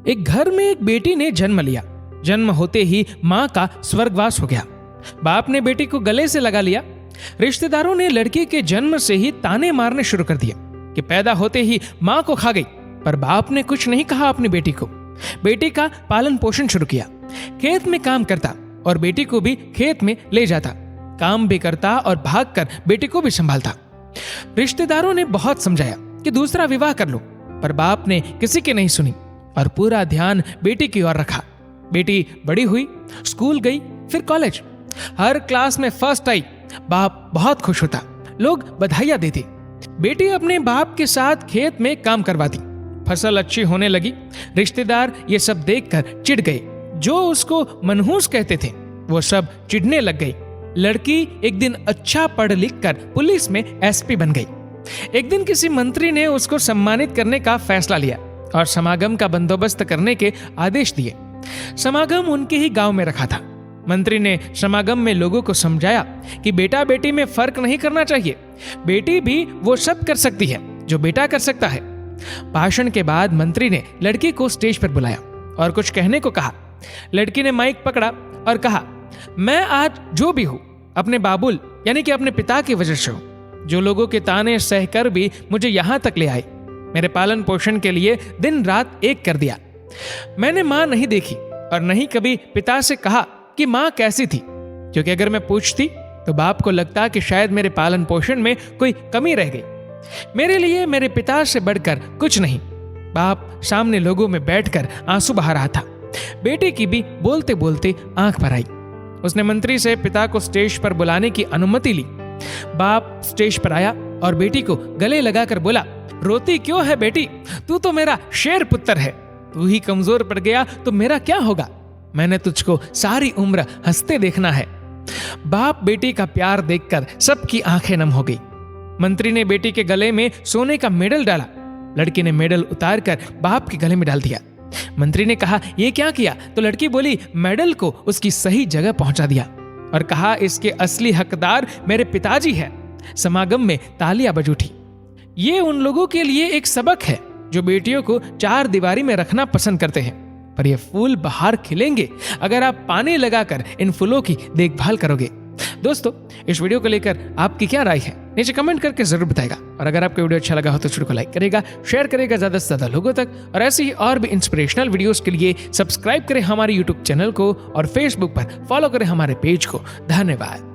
एक घर में एक बेटी ने जन्म लिया। जन्म होते ही माँ का स्वर्गवास हो गया। बाप ने बेटी को गले से लगा लिया। रिश्तेदारों ने लड़की के जन्म से ही ताने मारने शुरू कर दिए कि पैदा होते ही माँ को खा गई, पर बाप ने कुछ नहीं कहा अपनी बेटी को। बेटी का पालन पोषण शुरू किया। खेत में काम करता और बेटी को भी खेत में ले जाता। काम भी करता और भागकर बेटी को भी संभालता। रिश्तेदारों ने बहुत समझाया कि दूसरा विवाह कर लो, पर बाप ने किसी की नहीं सुनी और पूरा ध्यान बेटी की ओर रखा। बेटी बड़ी हुई, स्कूल गई, फिर कॉलेज। हर क्लास में फर्स्ट आई। बाप बहुत खुश होता, लोग बधाइयां देते। बेटी अपने बाप के साथ खेत में काम करवाती। फसल अच्छी होने लगी। रिश्तेदार ये सब देखकर चिढ़ गए। जो उसको मनहूस कहते थे वो सब चिढ़ने लग गई। लड़की एक दिन अच्छा पढ़ लिख कर पुलिस में एसपी बन गई। एक दिन किसी मंत्री ने उसको सम्मानित करने का फैसला लिया और समागम का बंदोबस्त करने के आदेश दिए। समागम उनके ही गांव में रखा था। मंत्री ने समागम में लोगों को समझाया कि बेटा बेटी में फर्क नहीं करना चाहिए। बेटी भी वो सब कर सकती है जो बेटा कर सकता है। भाषण के बाद मंत्री ने लड़की को स्टेज पर बुलाया और कुछ कहने को कहा। लड़की ने माइक पकड़ा और कहा, मैं आज जो भी हूं अपने बाबुल यानी कि अपने पिता की वजह से हूं, जो लोगों के ताने सहकर भी मुझे यहां तक ले आए। मेरे पालन पोषण के लिए दिन रात एक कर दिया। मैंने मां नहीं देखी और नहीं कभी पिता से कहा कि मां कैसी थी, क्योंकि अगर मैं पूछती तो बाप को लगता कि शायद मेरे पालन पोषण में कोई कमी रह गई। मेरे लिए मेरे पिता से बढ़कर कुछ नहीं। बाप सामने लोगों में बैठकर आंसू बहा रहा था। बेटी की भी बोलते बोलते आंख भर आई। उसने मंत्री से पिता को स्टेज पर बुलाने की अनुमति ली। बाप स्टेज पर आया और बेटी को गले लगाकर बोला, रोती क्यों है बेटी? तू तो मेरा शेर पुत्र है। तू ही कमजोर पड़ गया तो मेरा क्या होगा? मैंने तुझको सारी उम्र हंसते देखना है। बाप बेटी का प्यार देखकर सबकी आंखें नम हो गई। मंत्री ने बेटी के गले में सोने का मेडल डाला। लड़की ने मेडल उतारकर बाप के गले में डाल दिया। मंत्री ने कहा, ये क्या किया? तो लड़की बोली, मेडल को उसकी सही जगह पहुंचा दिया और कहा, इसके असली हकदार मेरे पिताजी हैं। समागम में तालियां बज उठी। ये उन लोगों के लिए एक सबक है जो बेटियों को चार दीवारी में रखना पसंद करते हैं, पर ये फूल बाहर खिलेंगे अगर आप पानी लगाकर इन फूलों की देखभाल करोगे। दोस्तों, इस वीडियो को लेकर आपकी क्या राय है नीचे कमेंट करके जरूर बताएगा। और अगर आपको वीडियो अच्छा लगा हो तो वीडियो को लाइक करेगा, शेयर करेगा ज्यादा से ज्यादा लोगों तक। और ऐसे ही और भी इंस्पिरेशनल वीडियोस के लिए सब्सक्राइब करें हमारे यूट्यूब चैनल को और फेसबुक पर फॉलो करें हमारे पेज को। धन्यवाद।